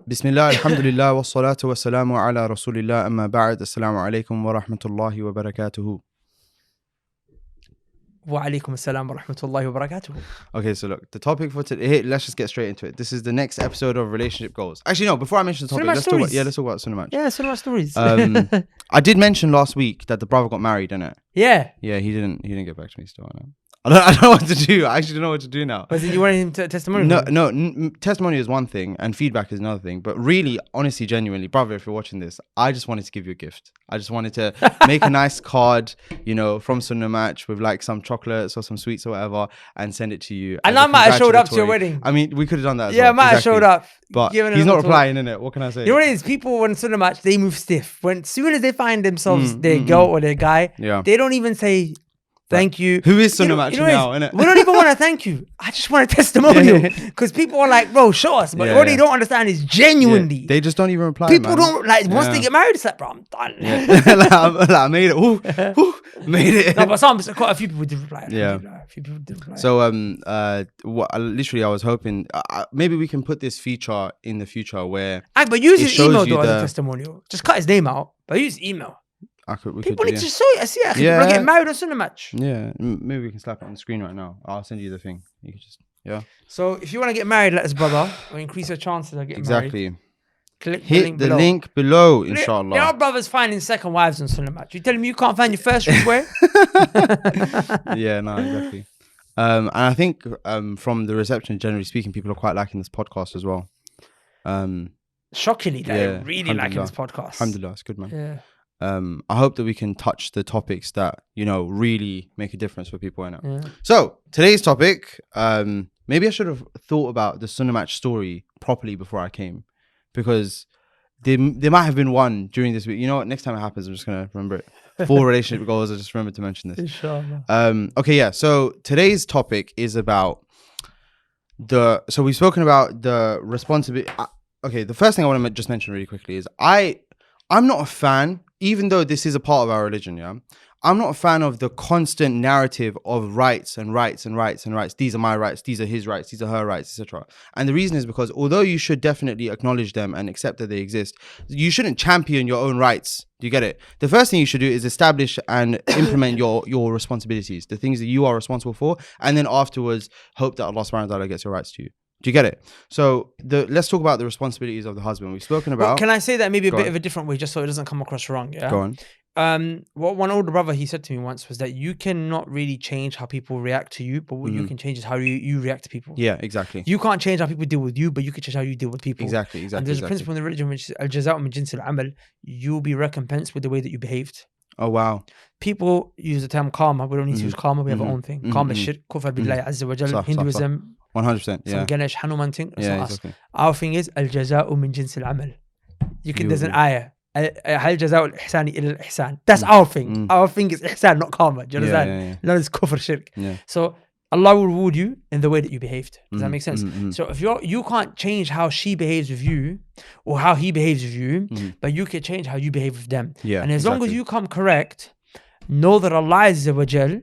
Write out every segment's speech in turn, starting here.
Bismillah, alhamdulillah, wa salatu wa salamu ala rasulillah, amma ba'd, assalamu alaikum wa rahmatullahi wa barakatuhu. Wa alaikum assalam wa rahmatullahi wa barakatuhu. Okay, so look, the topic for today, let's just get straight into it. This is the next episode of Relationship Goals. Actually, no, before I mention the topic, let's talk about Sunnah match. Yeah, Sunnah stories. I did mention last week that the brother got married, innit? Yeah. Yeah, he didn't get back to me still, I know. I don't know what to do. I actually don't know what to do now. Was it you wanted him to testimonial? No, testimony is one thing and feedback is another thing. But really, honestly, genuinely, brother, if you're watching this, I just wanted to give you a gift. I just wanted to make a nice card, from Sunnah Match with like some chocolates or some sweets or whatever and send it to you. And I might have showed up to your wedding. I mean, we could have done that as well. Yeah, I might have showed up. But he's not replying, innit? What can I say? You know what it is? People, when Sunnah Match, they move stiff. As soon as they find themselves their girl or their guy, they don't even say... Thank you. Who is Sunnah Match now, innit? We don't even want to thank you. I just want a testimonial. Because people are like, bro, show us. But what they don't understand is genuinely. Yeah. They just don't even reply, people don't, once they get married, it's like, bro, I'm done. I made it. Made it. No, but quite a few people did reply. Yeah. A few people did reply. So, literally, I was hoping, maybe we can put this feature in the future where... But use his email, though, as a testimonial. Just cut his name out, but use email. People need to show it. I see it. People get married on Sunnah Match. Yeah, maybe we can slap it on the screen right now. I'll send you the thing. You can just, So if you want to get married, let us, brother, or increase your chances of getting married. Exactly. Hit the link below, inshallah. There are brothers finding second wives on Sunnah Match. You telling me you can't find your first where? Yeah, no, exactly. And I think from the reception, generally speaking, people are quite liking this podcast as well. Shockingly, they're really liking this podcast. Alhamdulillah, it's good, man. Yeah. I hope that we can touch the topics that, really make a difference for people. So, today's topic, maybe I should have thought about the Sunnah Match story properly before I came. Because there might have been one during this week. You know what? Next time it happens, I'm just going to remember it. 4 relationship goals, I just remembered to mention this. Inshallah. Okay, yeah. So, today's topic is about so we've spoken about the responsibility. Okay, the first thing I want to just mention really quickly is I'm not a fan, even though this is a part of our religion, I'm not a fan of the constant narrative of rights and rights and rights and rights. These are my rights, these are his rights, these are her rights, etc. And the reason is because although you should definitely acknowledge them and accept that they exist, you shouldn't champion your own rights. Do you get it? The first thing you should do is establish and implement your responsibilities, the things that you are responsible for, and then afterwards hope that Allah subhanahu wa ta'ala gets your rights to you. Do you get it? So let's talk about the responsibilities of the husband. We've spoken about... Well, can I say that maybe a bit of a different way, just so it doesn't come across wrong? Yeah. Go on. What one older brother, he said to me once was that you cannot really change how people react to you, but what you can change is how you react to people. Yeah, exactly. You can't change how people deal with you, but you can change how you deal with people. Exactly. And there's a principle in the religion which is al-jaza'u min jinsil amal. You'll be recompensed with the way that you behaved. Oh, wow. People use the term karma. We don't need to use karma. We have our own thing. Karma is shirk, kufr billahi azza wa jal, Hinduism. 100%, yeah. Some Ganesh, Hanuman thing. Yeah, us. exactly. Our thing is al-jaza'u min jinsil amal. There's an ayah. هل جزاء الإحسان إلى الإحسان. That's our thing. Our thing is ihsan, not karma. Do you understand? No, it's kufr, shirk. So Allah will reward you in the way that you behaved. Does that make sense? So if you can't change how she behaves with you or how he behaves with you, but you can change how you behave with them. And as long as you come correct, know that Allah Azza wa Jal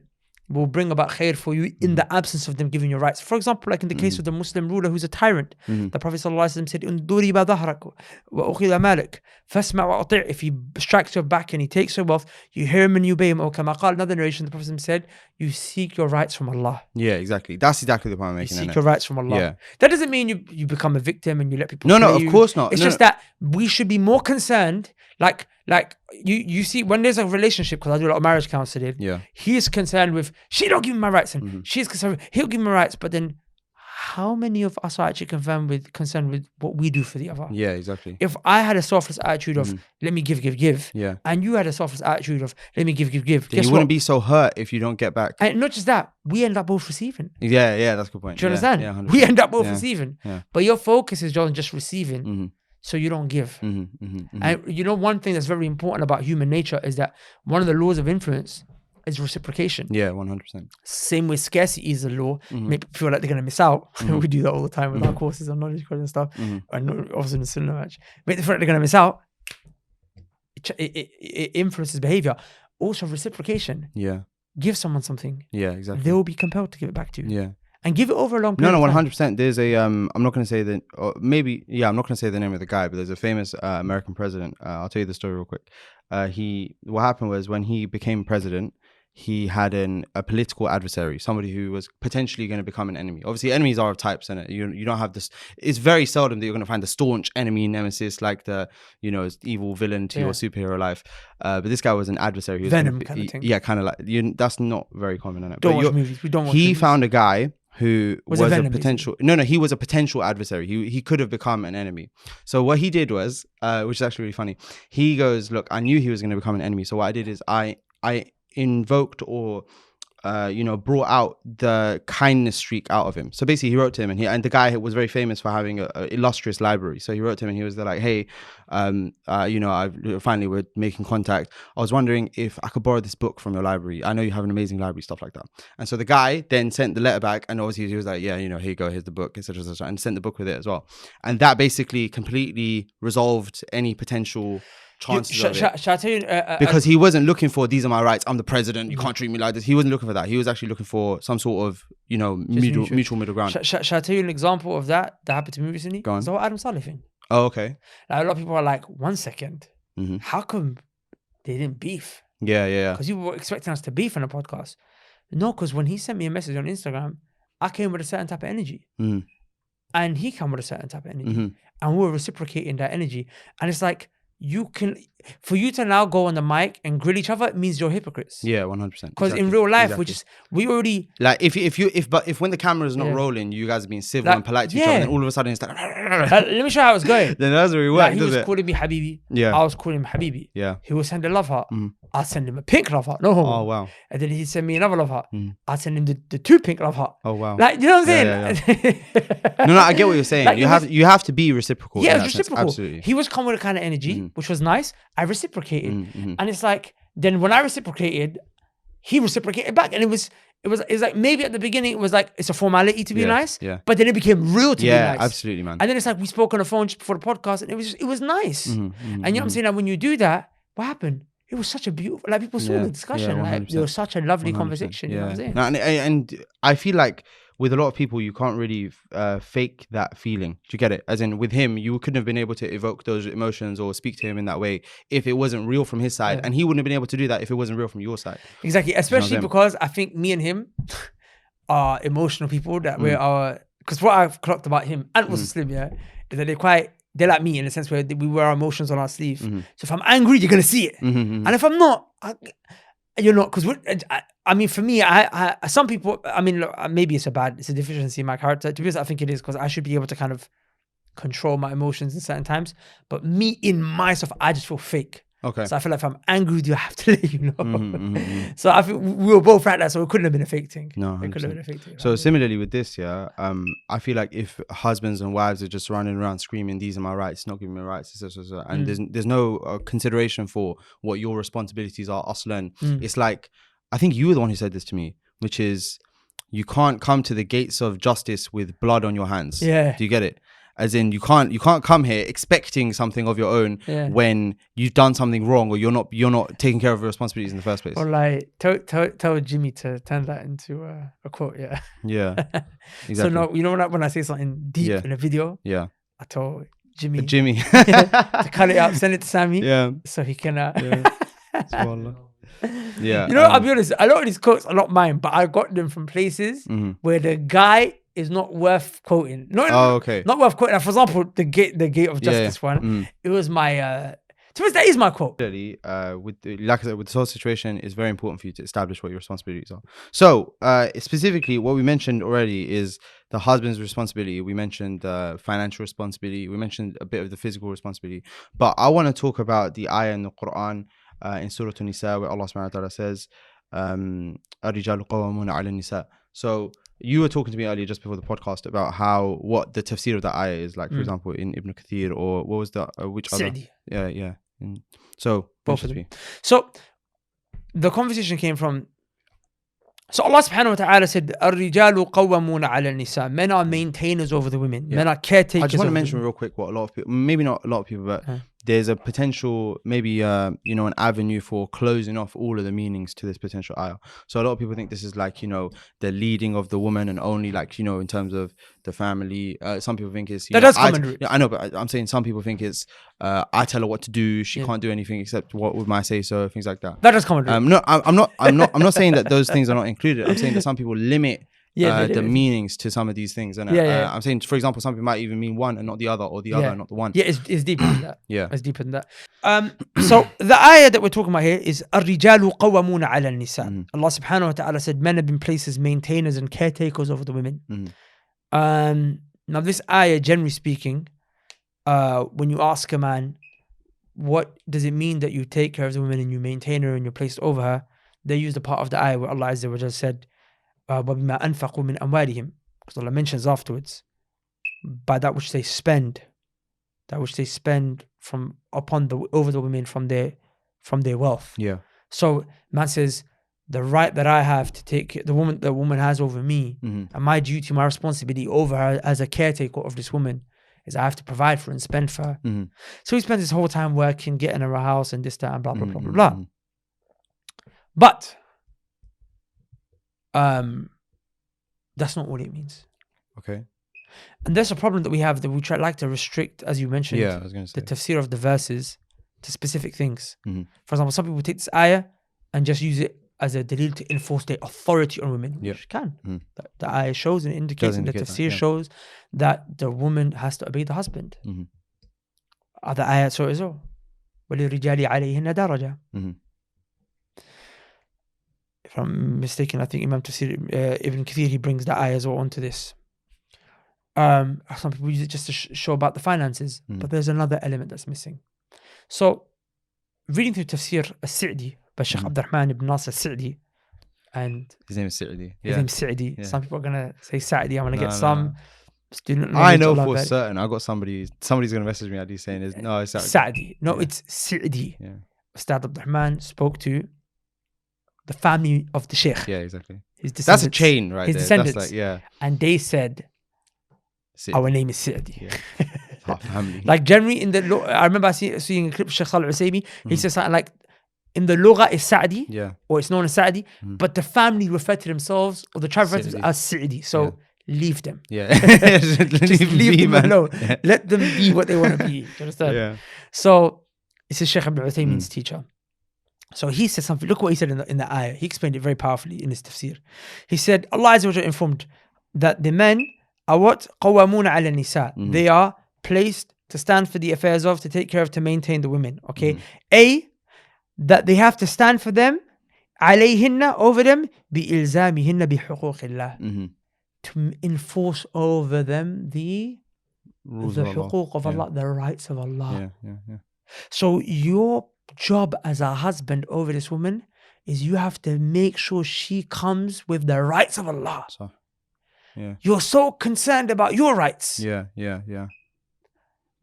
will bring about khair for you in the absence of them giving you rights. For example, like in the case of the Muslim ruler who's a tyrant, the Prophet ﷺ said, "Unduri ba dhahrak wa ukhila malik, fasma wa ati'." If he strikes your back and he takes your wealth, you hear him and you obey him. Or kama qala, another narration, the Prophet said, "You seek your rights from Allah." Yeah, exactly. That's exactly the point I'm making. You seek your rights from Allah. Yeah. That doesn't mean you become a victim and you let people. No, of course not. It's just that we should be more concerned. Like you see, when there's a relationship, because I do a lot of marriage counseling, he's concerned with, she don't give me my rights, and she's concerned with, he'll give me my rights, but then how many of us are actually concerned with what we do for the other? Yeah, exactly. If I had a selfless attitude of let me give, and you had a selfless attitude of let me give, then you wouldn't be so hurt if you don't get back. And not just that, we end up both receiving. Yeah, that's a good point. Do you understand? Yeah, we end up both receiving. But your focus is on just receiving. So you don't give. And you know, one thing that's very important about human nature is that one of the laws of influence is reciprocation. Yeah, 100%. Same way scarcity is a law. Make people feel like they're going to miss out. We do that all the time with our courses on knowledge and stuff. And obviously in the Sunnah match. Make them feel like they're going to miss out. It influences behavior. Also reciprocation. Yeah. Give someone something. Yeah, exactly. They will be compelled to give it back to you. Yeah. and give it over a long period. No, 100%. There's a I'm not going to say the, or maybe I'm not going to say the name of the guy, but there's a famous American president. I'll tell you the story real quick. What happened was when he became president, he had a political adversary, somebody who was potentially going to become an enemy. Obviously, enemies are of types, and you don't have this. It's very seldom that you're going to find the staunch enemy nemesis, like the evil villain to your superhero life. But this guy was an adversary. He was Venom kind of thing. Yeah, kind of like that's not very common in it. Don't watch movies. We don't watch He movies. found a guy who was a potential. Basically. No, he was a potential adversary. He could have become an enemy. So what he did was, which is actually really funny. He goes, look, I knew he was going to become an enemy. So what I did is I invoked or brought out the kindness streak out of him. So basically he wrote to him, and the guy was very famous for having an illustrious library. So he wrote to him and he was there like, hey, finally we're making contact. I was wondering if I could borrow this book from your library. I know you have an amazing library, stuff like that. And so the guy then sent the letter back, and obviously he was like, yeah, here you go, here's the book, etc., and sent the book with it as well. And that basically completely resolved any potential chances of it. Shall I tell you? Because he wasn't looking for, these are my rights, I'm the president, you can't treat me like this. He wasn't looking for that. He was actually looking for some sort of, mutual middle ground. Shall I tell you an example of that happened to me recently? Go on. It's the whole Adam Saleh thing. Oh, okay. Like, a lot of people are like, 1 second, how come they didn't beef? Yeah. Because you were expecting us to beef on a podcast. No, because when he sent me a message on Instagram, I came with a certain type of energy. And he came with a certain type of energy. And we were reciprocating that energy. And it's like, for you to now go on the mic and grill each other, it means you're hypocrites. Yeah, 100%. Because in real life, we already like if when the camera is not rolling, you guys are being civil and polite to each other, and then all of a sudden it's like, let me show you how it's going. Then that's where we work. He was calling me Habibi. Yeah. I was calling him Habibi. Yeah. He would send a love heart. I'd send him a pink love heart. No homo. Oh wow. And then he'd send me another love heart. I'd send him the 2 pink love heart. Oh wow. Like, you know what I'm saying? Yeah. No, I get what you're saying. Like, you have to be reciprocal. Yeah, reciprocal. Absolutely. He was coming with a kind of energy, which was nice. I reciprocated. And it's like, then when I reciprocated, he reciprocated back. And it was like, maybe at the beginning it was like, it's a formality to be nice. Yeah. But then it became real to be nice. Yeah, absolutely, man. And then it's like, we spoke on the phone just before the podcast, and it was nice. And you know what I'm saying? That when you do that, what happened? It was such a beautiful, like, people saw the discussion. Like, it was such a lovely conversation. You know what I'm saying? No, and I feel like with a lot of people, you can't really fake that feeling. Do you get it? As in, with him, you couldn't have been able to evoke those emotions or speak to him in that way if it wasn't real from his side. And he wouldn't have been able to do that if it wasn't real from your side. Exactly. Especially because I think me and him are emotional people that we are, because what I've clocked about him and also Slim, is that they're like me in the sense where we wear our emotions on our sleeve. So if I'm angry, you're going to see it. And if I'm not, you're not. Because I mean, for me, I some people, I mean, look, maybe it's a deficiency in my character. To be honest, I think it is, because I should be able to kind of control my emotions in certain times. But me, in myself, I just feel fake. Okay. So I feel like if I'm angry with you, I have to let you know. So I think we were both like that, so it couldn't have been a fake thing. No, 100%. It couldn't have been a fake thing. So similarly with this, I feel like if husbands and wives are just running around screaming, "These are my rights," not giving me rights, and there's no consideration for what your responsibilities are, aslan. It's like, I think you were the one who said this to me, which is, you can't come to the gates of justice with blood on your hands. Yeah. Do you get it? As in, you can't come here expecting something of your own when you've done something wrong, or you're not taking care of your responsibilities in the first place. Or like, tell Jimmy to turn that into a quote. Yeah. Yeah. Exactly. So no, you know when I say something deep in a video, I told Jimmy to cut it up, send it to Sammy, so he can. Yeah. You know, I'll be honest, a lot of these quotes are not mine, but I got them from places where the guy is not worth quoting. Not worth quoting. Like, for example, the gate of justice one. It was my to me, that is my quote. Like I said, with this whole situation, it's very important for you to establish what your responsibilities are. So specifically, what we mentioned already is the husband's responsibility. We mentioned financial responsibility. We mentioned a bit of the physical responsibility. But I want to talk about the ayah in the Quran in Surah An-Nisa, where Allah subhanahu wa ta'ala says, "Ar-rijalu qawwamuna 'ala an-nisa." So you were talking to me earlier just before the podcast about what the tafsir of that ayah is, like, for example, in Ibn Kathir, or what was the which Sa'di. other? Yeah. So both of them. So the conversation came from. So Allah subhanahu wa ta'ala said, "Ar-rijalu qawwamuna 'ala an-nisa." Men are maintainers over the women. Men are caretakers. I just want to mention real quick what a lot of people, maybe not a lot of people, but there's a potential, maybe, an avenue for closing off all of the meanings to this potential ayah. So a lot of people think this is like, the leading of the woman and only like, in terms of the family. Some people think it's, I know, but I'm saying some people think it's, I tell her what to do. She can't do anything except what with my say so, things like that. That does come No, I'm not saying that those things are not included. I'm saying that some people limit the meanings to some of these things, and I'm saying, for example, some people might even mean one and not the other, or the other and not the one. Yeah, it's deeper than that. Yeah, it's deeper than that. So the ayah that we're talking about here is الرجال قوامون على النساء. Allah subhanahu wa ta'ala said men have been placed as maintainers and caretakers over the women. Now this ayah, generally speaking, when you ask a man what does it mean that you take care of the woman and you maintain her and you're placed over her, they use the part of the ayah where Allah Azza wa Jalla said وَبِمَا أَنْفَقُوا مِنْ أَمْوَالِهِمْ, because Allah mentions afterwards, by that which they spend from over the women from their wealth. Yeah. So man says the right that I have to take the woman has over me, and my duty, my responsibility over her as a caretaker of this woman is I have to provide for her and spend for her. So he spends his whole time working, getting her a house and this, that, and blah blah blah blah blah. But that's not what it means. Okay. And that's a problem that we have, that we like to restrict, as you mentioned, I was gonna say, the tafsir of the verses to specific things. For example, some people take this ayah and just use it as a dalil to enforce their authority on women, which can. The ayah shows and indicates, and the tafsir shows that the woman has to obey the husband. Other ayahs so as well. وَلِلرِّجَالِ عَلَيْهِنَّ دَرَجَةٌ. If I'm mistaken, I think Imam Tafsir Ibn Kathir, he brings that ayah as well onto this. Some people use it just to show about the finances, but there's another element that's missing. So, reading through Tafsir al-Sa'di by Sheikh Abdurrahman ibn Nasir al-Sa'di, and his name is Sa'di. His name is Sa'di. Yeah. Some people are gonna say Sa'di. I'm gonna get some student. I know for certain. I got somebody's gonna message me at least saying it's Sa'di. Sa'di. No, it's Sa'di. Yeah. Ustad Abdurrahman spoke to the family of the Sheikh. Yeah, exactly. That's a chain, right? His descendants. That's like, and they said, our name is Sa'di. Yeah. Our family. Like generally I remember seeing a clip of Sheikh Saleh al-Usaymi. He says something like, in the lugha is Sa'di, or it's known as Sa'di, but the family refer to themselves, or the tribe refer to themselves as Sa'di. So leave them. Yeah. Just leave them alone. Yeah. Let them be what they want to be. Do you understand? Yeah. So this is Sheikh Ibn Uthaymin's teacher. So he said something. Look what he said in the ayah. He explained it very powerfully in his tafsir. He said, Allah Azza wa Jalla informed that the men are what? قَوَّمُونَ عَلَى النِّسَاء. They are placed to stand for the affairs of, to take care of, to maintain the women. Okay. That they have to stand for them, عَلَيْهِنَّ, over them, بِإِلْزَامِهِنَّ بِحُقُوقِ اللَّهِ. To enforce over them the حقوق of Allah, the rights of Allah. Yeah. So your job as a husband over this woman is you have to make sure she comes with the rights of Allah. You're so concerned about your rights. Yeah.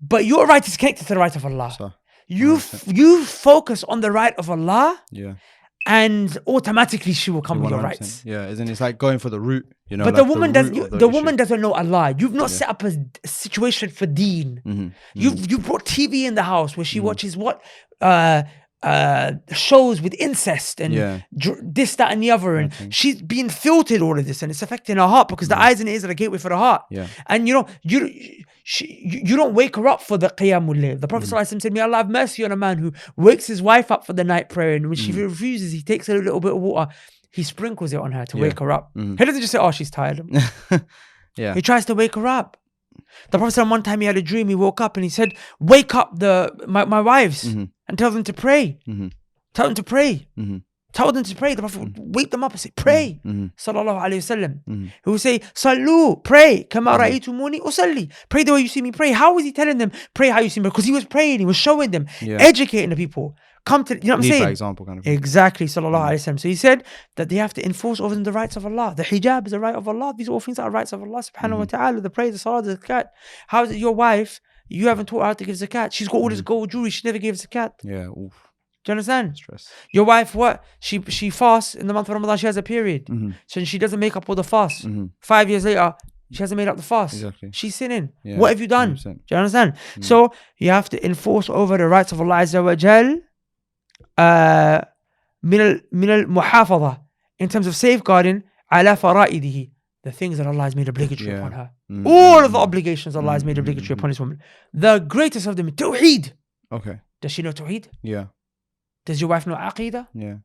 But your right is connected to the right of Allah. You focus on the right of Allah. And automatically she will come with your rights. Yeah, isn't it like going for the root? But like the woman doesn't know Allah. You've not set up a situation for deen. You've brought TV in the house where she watches shows with incest and this, that, and the other, and she's being filtered all of this, and it's affecting her heart because the eyes and ears are the gateway for the heart. And you don't wake her up for the qiyamul layl. The Prophet ﷺ said, may Allah have mercy on a man who wakes his wife up for the night prayer, and when she refuses, he takes a little bit of water, he sprinkles it on her to wake her up. He doesn't just say, oh, she's tired. He tries to wake her up. The Prophet said one time he had a dream, he woke up and he said, wake up my wives and tell them to pray. Tell them to pray. Tell them to pray. The Prophet would wake them up and say, pray. Sallallahu alayhi wasallam. He would say, Sallu, pray. Kama ra'aytumuni usalli. Pray the way you see me pray. How was he telling them, pray how you see me? Because he was praying, he was showing them, educating the people. Come to, you know what I'm saying? By example, kind of. Exactly, sallallahu alayhi wasallam. So he said that they have to enforce over them the rights of Allah. The hijab is the right of Allah. These are all things that are rights of Allah subhanahu wa ta'ala. The prayer, the salah, the zakat. How is it your wife, you haven't taught her how to give zakat? She's got all this gold jewelry, she never gave zakat. Yeah, oof. Do you understand? Stress. Your wife, what? She fasts in the month of Ramadan, she has a period. So she doesn't make up all the fast. 5 years later, She hasn't made up the fast. Exactly. She's sinning. Yeah, What have you done? 100%. Do you understand? So you have to enforce over the rights of Allah Azza wa Jal من المحافظة, in terms of safeguarding على فرائده, the things that Allah has made obligatory upon her. All of the obligations Allah has made obligatory upon this woman. The greatest of them, Tawheed. Okay. Does she know Tawheed? Yeah. Does your wife know Aqidah? Yeah.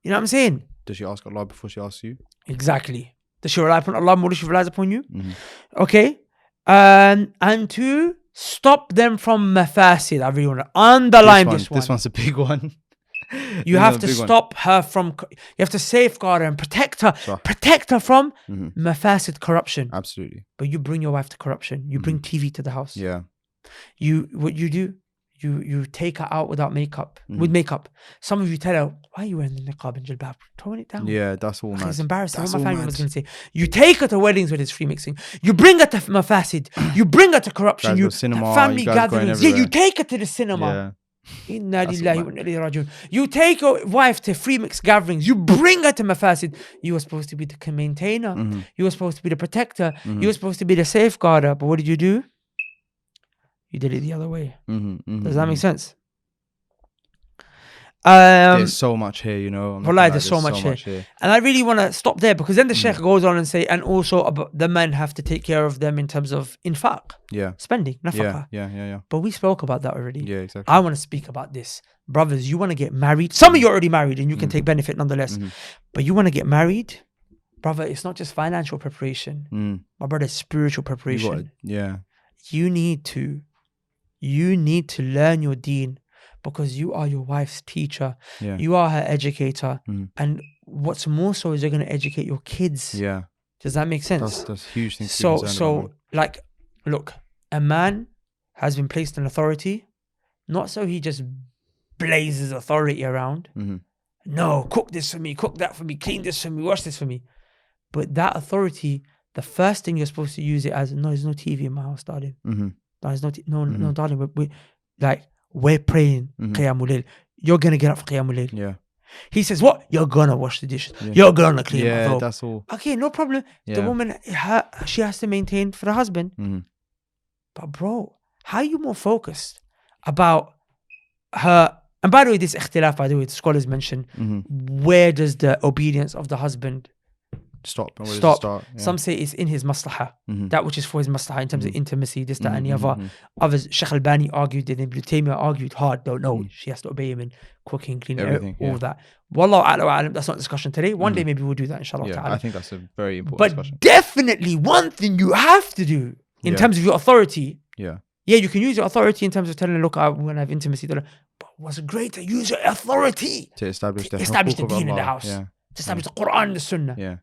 You know what I'm saying? Does she ask Allah before she asks you? Exactly. Does she rely upon Allah more than she relies upon you? Okay. And to stop them from mafasid. I really want to underline this one. This one's a big one. You have to stop her from, you have to safeguard her and protect her. Sure. Protect her from mafasid, corruption. Absolutely. But you bring your wife to corruption. You bring TV to the house. Yeah. What you do, you take her out without makeup, with makeup. Some of you tell her, why are you wearing the niqab and jilbab? Tone it down. Yeah, that's all mad. It's embarrassing. What my family was going to say. You take her to weddings with this free mixing. You bring her to mafasid. You bring her to corruption. You cinema, family gatherings. Yeah, you take her to the cinema. Inna lillahi wa inna ilayhi rajiun. You take your wife to free mix gatherings. You bring her to mafasid. You were supposed to be the maintainer. You were supposed to be the protector. You were supposed to be the safeguarder. But what did you do? You did it the other way. Does that make sense? There's so much here, you know. There's so much here. And I really want to stop there, because then the Sheikh goes on and say, and also about the men have to take care of them in terms of infaq. Yeah. Spending. Nafaqah. Yeah. But we spoke about that already. Yeah, exactly. I want to speak about this. Brothers, you want to get married. Some of you are already married and you can take benefit nonetheless. But you want to get married, brother, it's not just financial preparation. My brother, it's spiritual preparation. You need to learn your deen, because you are your wife's teacher. You are her educator. And what's more so is you're going to educate your kids. Yeah. Does that make sense? That's huge thing. So like, look, a man has been placed in authority, not so he just blazes authority around. No, cook this for me, cook that for me, clean this for me, wash this for me. But that authority, the first thing you're supposed to use it as, no, there's no TV in my house, darling. There's no, darling. We're praying Qiyamul Layl. You're going to get up for Qiyamul Layl. Yeah. He says, what? You're going to wash the dishes. You're going to clean my floor. That's all. Okay, no problem. The woman, she has to maintain for the husband. But bro, how are you more focused about her? And by the way, this ikhtilaf, by the way, the scholars mention, where does the obedience of the husband stop? Some say it's in his maslahah, that which is for his maslahah in terms of intimacy, this, that, and the other. Others, Sheikh Albani argued, and Ibn Taymiyyah argued hard. Don't know. She has to obey him in cooking, cleaning, everything, all that. Wallahu a'lam, that's not discussion today. One day maybe we'll do that, inshallah. I think that's a very important discussion. But definitely one thing you have to do in terms of your authority. Yeah, you can use your authority in terms of telling her, look, I'm going to have intimacy. But what's greater, use your authority to establish the deen in the house. To establish the Quran and the Sunnah.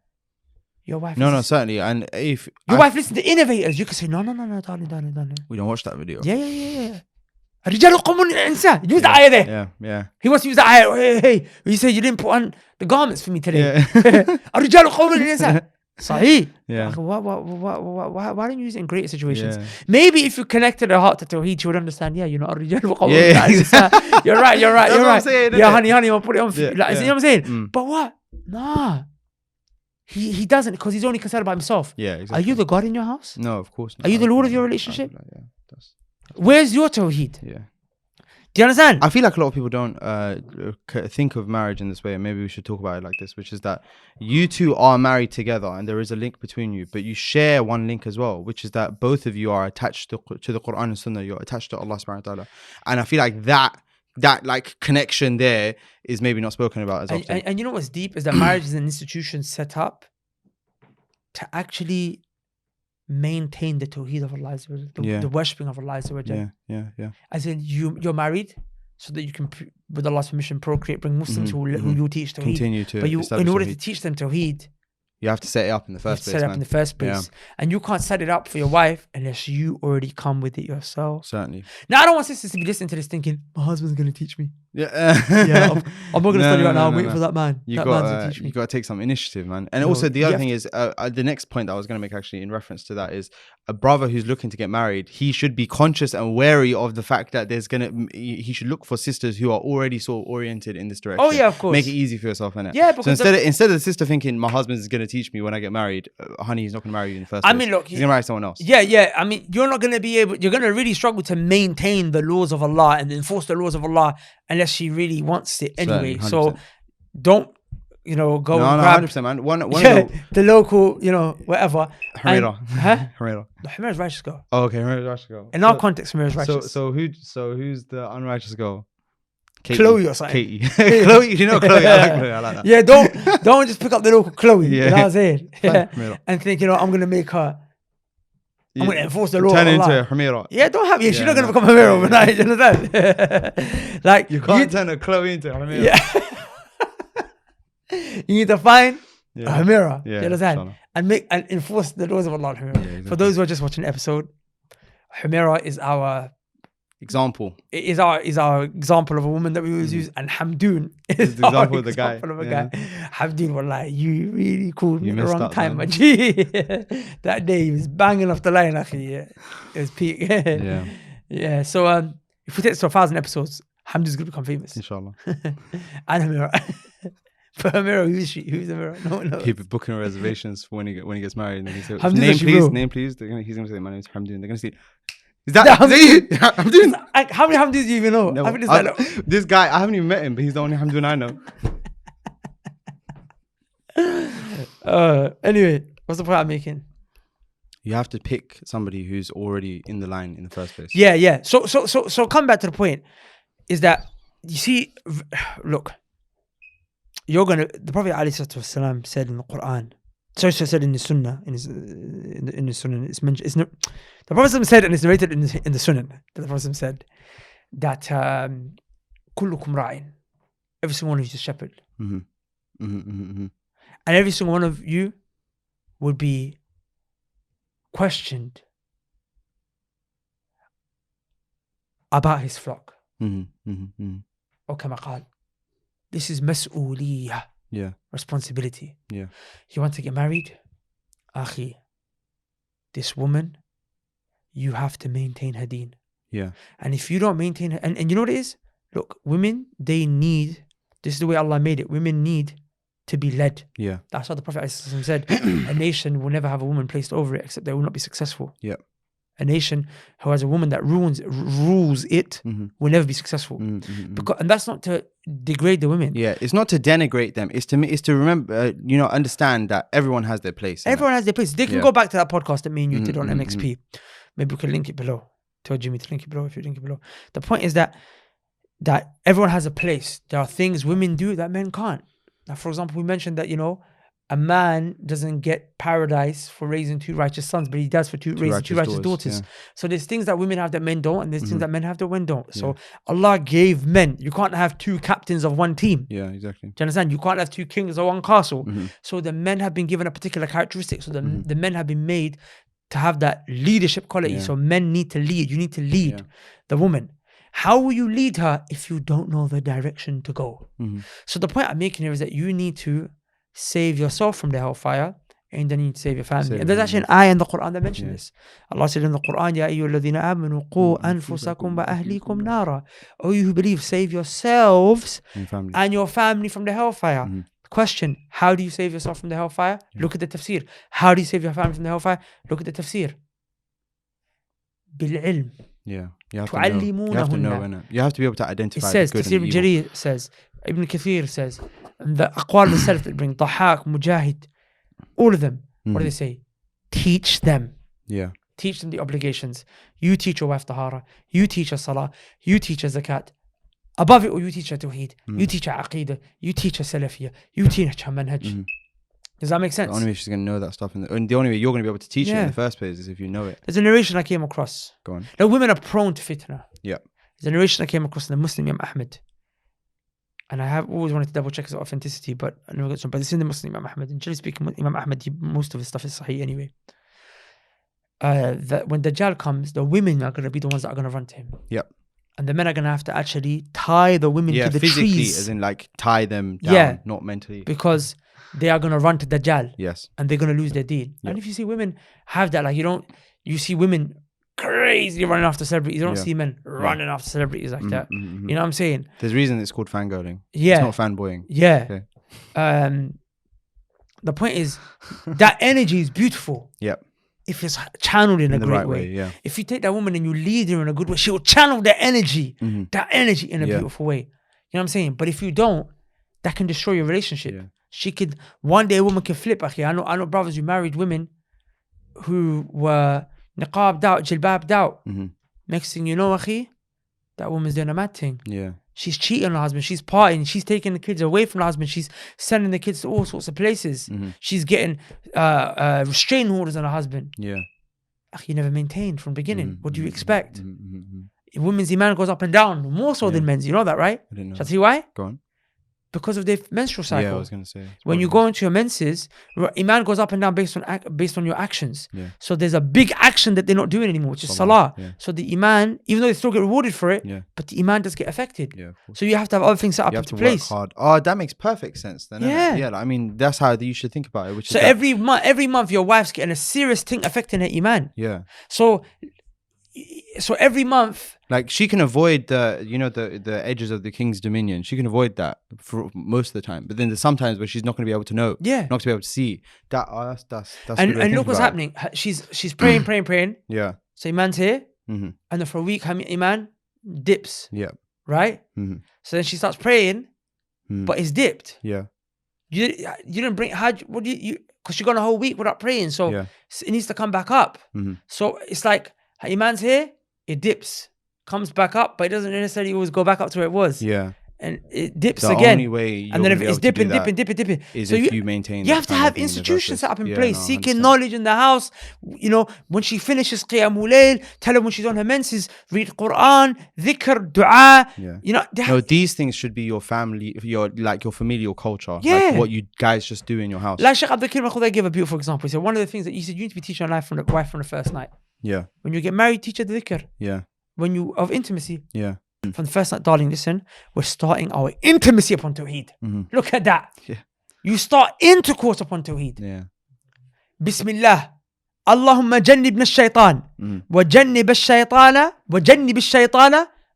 Your wife. No, certainly. And if your wife listens to innovators, you can say, no, darling. We don't watch that video. Yeah. الرجال قوامون على النساء. Use the ayah there. Yeah. He wants to use the ayah. Hey. You say you didn't put on the garments for me today. الرجال قوامون على النساء. Sahih. Yeah. Why don't you use it in greater situations? Maybe if you connected her heart to Tawheed, she would understand. Yeah, الرجال قوامون على النساء. You're right. That's what I'm saying, yeah, honey, I'll put it on. You know what I'm saying? But what? Nah. He doesn't, because he's only concerned about himself. Yeah, exactly. Are you the God in your house? No, of course not. Are you the Lord of your relationship? That's Where's your Tawheed? Yeah. Do you understand? I feel like a lot of people don't think of marriage in this way, and maybe we should talk about it like this, which is that you two are married together and there is a link between you, but you share one link as well, which is that both of you are attached to the Quran and Sunnah. You're attached to Allah subhanahu wa ta'ala. And I feel like that like connection there is maybe not spoken about as often. And you know what's deep is that marriage is an institution set up to actually maintain the Tawheed of Allah, the worshipping of Allah. Yeah. As in, you're married so that you can, with Allah's permission, procreate, bring Muslims who you teach Tawheed. Continue to but in order to teach them Tawheed, you have to set it up in the first place. And you can't set it up for your wife unless you already come with it yourself. Certainly. Now, I don't want sisters to be listening to this thinking, my husband's going to teach me. Yeah. I'm not going to study right now. I'm waiting for that man. Man's to teach me. You got to take some initiative, man. And also the other thing is, the next point that I was going to make actually in reference to that is, a brother who's looking to get married, he should be conscious and wary of the fact that he should look for sisters who are already sort of oriented in this direction. Oh yeah, of course. Make it easy for yourself, innit? Yeah, because so instead of the sister thinking my husband is going to teach me when I get married, honey, he's not going to marry you in the first place. I mean, look, he's going to marry someone else. Yeah. I mean, you're not going to be able. You're going to really struggle to maintain the laws of Allah and enforce the laws of Allah unless she really wants it anyway. Certainly, 100%. So don't, go and grab 100%, man. One the local, whatever. Hamira. No, Hamira's righteous girl. Oh, okay, Hamira's righteous girl. In our context, Hamira's righteous. So who's the unrighteous girl? Katie. Chloe or something. Katie. Chloe, you know Chloe. I like Chloe. I like that. Yeah, don't just pick up the local Chloe. Yeah. You know what I'm saying? Yeah. Hamira. And think, I'm going to make her. I'm going to enforce the law Turn of Allah. into Hamira. Yeah, don't have. She's Yeah, not going to no. become Hamira overnight. You understand? Like You can't turn a Chloe into Hamira. Yeah. You need to find a Hamira. Yeah, You understand? inshallah. And enforce the laws of Allah. Hamira. Yeah, exactly. For those who are just watching the episode, Hamira is our example. It is our example of a woman that we always use, and Hamdoon is the our example of the guy. example of a Yeah. guy. Hamdoon, wallahi, you really called me You at the messed wrong up, time, man. my G. That day he was banging off the line, akhi. Yeah. It was peak. Yeah, Yeah. So if we take this to 1,000 episodes, Hamdoon's gonna become famous. inshallah. And Hamira. For Hamira, who is she? Who's Hamira? No one knows. Keep booking reservations for when he gets married. And then he says, Hamdoon name actually please, will. name please. He's gonna say my name is Hamdoon. They're gonna say, is That that you? Hamdoon? Hamdoon? How many Hamdoons do you even know? No, I think this guy, I haven't even met him, but he's the only Hamdoon I know. Anyway, what's the point I'm making? You have to pick somebody who's already in the line in the first place. Yeah. So come back to the point. Is that you see? Look, the Prophet ﷺ said in the Quran. So said in the Sunnah, in the Sunnah, it's mentioned. It's not. The Prophet said, and it's narrated in the Sunnah. That the Prophet said that كلكم راع. Every single one of you is a shepherd, and every single one of you would be questioned about his flock. Or كما قال, this is مسؤولية. Yeah. Responsibility. Yeah. You want to get married? Akhi, this woman, you have to maintain her deen. Yeah. And if you don't maintain her, and you know what it is? Look, women, they need, this is the way Allah made it, women need to be led. Yeah. That's what the Prophet ﷺ said. A nation will never have a woman placed over it except they will not be successful. Yeah. A nation who has a woman that rules it will never be successful. Because, and that's not to degrade the women. Yeah, it's not to denigrate them. It's to remember, understand that everyone has their place. Everyone has their place. They can go back to that podcast that me and you did on MXP. Maybe we can link it below. Tell Jimmy to link it below if you link it below. The point is that everyone has a place. There are things women do that men can't. Now, for example, we mentioned that, a man doesn't get paradise for raising 2 righteous sons, but he does for raising 2 righteous daughters. Yeah. So there's things that women have that men don't, and there's things that men have that women don't. So Allah gave men. You can't have 2 captains of one team. Yeah, exactly. Do you understand? You can't have 2 kings of one castle. So the men have been given a particular characteristic. So the men have been made to have that leadership quality. Yeah. So men need to lead. You need to lead the woman. How will you lead her if you don't know the direction to go? So the point I'm making here is that you need to save yourself from the hellfire, and then you need to save your family. And there's actually an ayah in the Quran that mentions this. Allah said in the Quran, يَا أَيُّهَا الَّذِينَ آمَنُوا قُوا أَنفُسَكُمْ وَأَهْلِيكُمْ نَارًا. O you who believe, save yourselves and your family from the hellfire. Question, how do you save yourself from the hellfire? Look at the tafsir. How do you save your family from the hellfire? Look at the tafsir. بالعلم. Yeah. You have to know. You have to be able to identify. It says, the good Tafsir and evil. Jarir says, Ibn Kathir says, and the Aqwal of the Salaf that bring Dahak, Mujahid, all of them, what do they say? Teach them. Yeah. Teach them the obligations. You teach your wife Tahara. You teach her Salah. You teach her Zakat. Above it all, you teach her Tawheed. You teach her Aqidah. You teach her Salafiyah. You teach her Manhaj. Does that make sense? The only way she's going to know that stuff, and the only way you're going to be able to teach it in the first place is if you know it. There's a narration I came across. Go on. Now, women are prone to fitna. Yeah. There's a narration I came across in the Muslim Imam Ahmed. And I have always wanted to double check its authenticity, but I never got some. But it's in the Muslim Imam Ahmed. And generally speaking, Imam Ahmed, most of his stuff is Sahih anyway. That when Dajjal comes, the women are going to be the ones that are going to run to him. Yep. And the men are going to have to actually tie the women to the physically, trees. as in like tie them down, not mentally. Because they are going to run to Dajjal. Yes. And they're going to lose their deen. Yep. And if you see women have that, like you see women crazy running after celebrities. You don't see men running after celebrities like that. You know what I'm saying? There's a reason it's called fangirling. Yeah. It's not fanboying. Yeah. Okay. the point is that energy is beautiful. Yep. If it's channeled in a the great right way. Yeah. If you take that woman and you lead her in a good way, she will channel that energy in a beautiful way. You know what I'm saying? But if you don't, that can destroy your relationship. Yeah. She could, one day a woman can flip. I know brothers who married women who were niqabbed out, jilbabbed out. Next thing you know, that woman's doing a mad thing. Yeah. She's cheating on her husband. She's partying. She's taking the kids away from the husband. She's sending the kids to all sorts of places. She's getting restraining orders on her husband. Yeah. You never maintained from the beginning. What do you expect? Women's iman goes up and down more so than men's. You know that, right? I didn't know. Shall I tell you why? Go on. Because of their menstrual cycle. Yeah, I was going to say. When you go into your menses, iman goes up and down based on your actions. Yeah. So there's a big action that they're not doing anymore, which is salah. Yeah. So the iman, even though they still get rewarded for it, but the iman does get affected. Yeah, so you have to have other things set up into place. Work hard. Oh, that makes perfect sense then. Yeah. Yeah. I mean, that's how you should think about it. Which so is every month your wife's getting a serious thing affecting her iman. Yeah. So every month, like she can avoid the edges of the king's dominion. She can avoid that for most of the time. But then there's sometimes where she's not going to be able to know. Yeah. Not to be able to see that. That's. And look what's happening. She's praying. Yeah. So iman's here, and then for a week, her iman dips. Yeah. Right. So then she starts praying, but it's dipped. Yeah. You didn't bring what do you because you've gone a whole week without praying, so it needs to come back up. So it's like her iman's here, it dips, comes back up, but it doesn't necessarily always go back up to where it was. Yeah. And it dips again. The only way and then if it's dipping is so if you maintain. You have to have institutions set up in place, seeking knowledge in the house. You know, when she finishes Qiyamul Layl, tell her when she's on her menses, read Quran, dhikr, dua. Yeah. You know, these things should be your family, your familial culture. Yeah. Like what you guys just do in your house. Like Sheikh Abdul Karim Al-Khudai gave a beautiful example. He said one of the things that you said you need to be teaching your wife from the first night. Yeah. When you get married, teach her the dhikr. Yeah. When you of intimacy. Yeah. From the first night, darling, listen, we're starting our intimacy upon Tawheed. Look at that. Yeah. You start intercourse upon Tawheed. Yeah. Bismillah. Allahumma jannibna ash-shaytan. Wa jannib ash-shaytana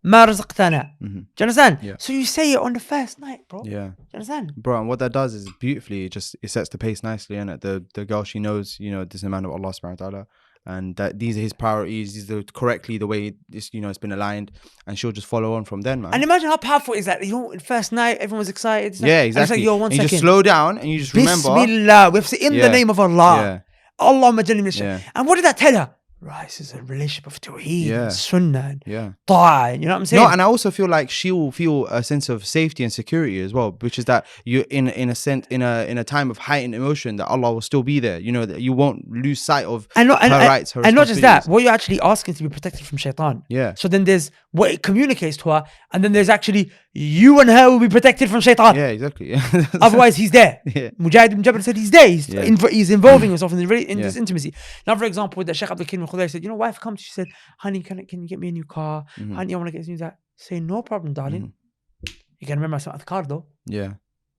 ma razaqtana. Do you understand? Yeah. So you say it on the first night, bro. Yeah. Do you understand? Bro, and what that does is beautifully, it sets the pace nicely, and the girl, she knows, this is a man of Allah subhanahu wa ta'ala. And that these are his priorities, these are correctly the way it's been aligned, and she'll just follow on from then, man. And imagine how powerful it is that first night everyone's excited. Yeah, exactly. Like, yo, one second. You just slow down and you just remember. Bismillah. We have to say in the name of Allah. Allahumma jalli min ash-shaytan. And what did that tell her? Right, this is a relationship of Tawheed, Sunnah, Ta'ah, you know what I'm saying? No, and I also feel like she will feel a sense of safety and security as well, which is that you in a sense in a time of heightened emotion that Allah will still be there. That you won't lose sight of her rights, her and not just that. What you're actually asking to be protected from shaitan. Yeah. So then there's what it communicates to her, and then there's actually you and her will be protected from shaitan. Yeah, exactly. Otherwise, he's there. Yeah. Mujahid ibn Jabal said he's there. He's involving himself in this intimacy. Now, for example, with the Sheikh Abdul Karim Al-Khudai said, wife comes, she said, honey, can you get me a new car? Honey, I want to get this new that. Say, no problem, darling. You can remember some adhkar though. Yeah.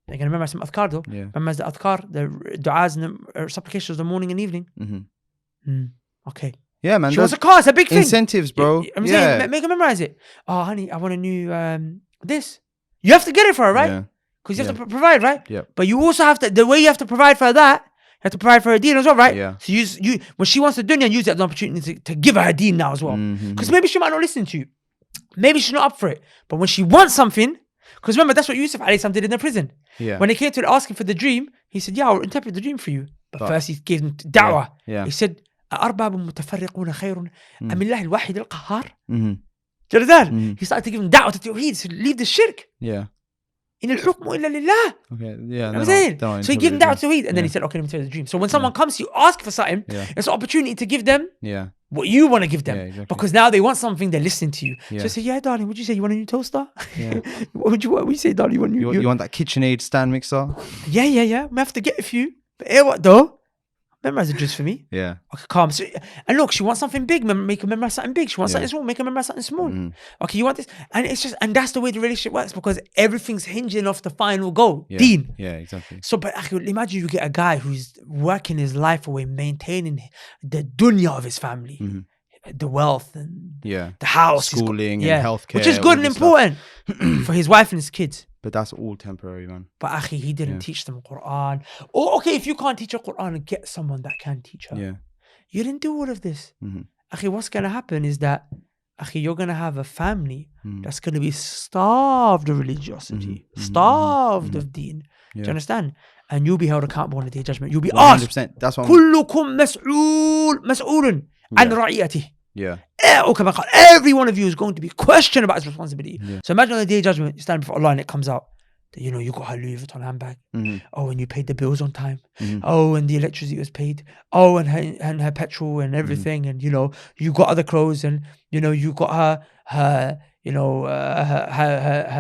You can remember some adhkar though. Yeah. Remember the adhkar, the du'as and the supplications of the morning and evening. Okay. Yeah, man. She wants a car. It's a big thing. Incentives, bro. I'm saying, make her memorize it. Oh, honey, I want a new this. You have to get it for her, right? Because you have to provide, right? Yeah. But you also have to, the way you have to provide for that, you have to provide for her deen as well, right? Yeah. So you when she wants the dunya, use that as an opportunity to give her deen now as well. Because maybe she might not listen to you. Maybe she's not up for it. But when she wants something, because remember, that's what Yusuf alayhi salam did in the prison. Yeah. When they came to ask him for the dream, he said, yeah, I'll interpret the dream for you. But first he gave them da'wah. Yeah. He said, أَأَرْبَابٌ مُتَفَرِّقُونَ خَيْرٌ أَمِ اللَّهِ الْوَاحِدِ الْقَهَّارِ. Do you understand? He started to give them da'wah to Tawheed, so leave the shirk. Yeah. In al-hukmu illa lillah. Okay, yeah. I'm saying. So he gave them da'wah to Tawheed, and then he said, okay, let me tell you the dream. So when someone comes to you, ask for something, it's an opportunity to give them what you want to give them. Exactly. Because now they want something, they're listening to you. So I say, yeah, darling, what'd you say? You want a new toaster? What would you say, darling? You want that KitchenAid stand mixer? Yeah. I have to get a few. But what though? Memorize the juice for me. Yeah. Okay, calm. So, and look, she wants something big. Make her memorize something big. She wants something small. Make her memorize something small. Okay, you want this, and it's just, and that's the way the relationship works because everything's hinging off the final goal, deen. Yeah, exactly. So, but imagine you get a guy who's working his life away, maintaining the dunya of his family, the wealth and the house, schooling, and healthcare, which is good and important. for his wife and his kids. But that's all temporary, man. But akhi, he didn't teach them Quran. Oh, okay, if you can't teach her Quran, get someone that can teach her. Yeah. You didn't do all of this. Mm-hmm. Akhi, what's going to happen is that, akhi, you're going to have a family that's going to be starved of religiosity, starved of deen. Do you understand? And you'll be held accountable on the day of judgment. You'll be asked. 100%. That's what كلكم مسؤول عن رعيته. Yeah. Every one of you is going to be questioned about his responsibility. Yeah. So imagine on the day of judgment, you stand before Allah and it comes out that, you got her Louis Vuitton handbag. Oh, and you paid the bills on time. Oh, and the electricity was paid. Oh, and her petrol and everything. And, you got other clothes and, you got her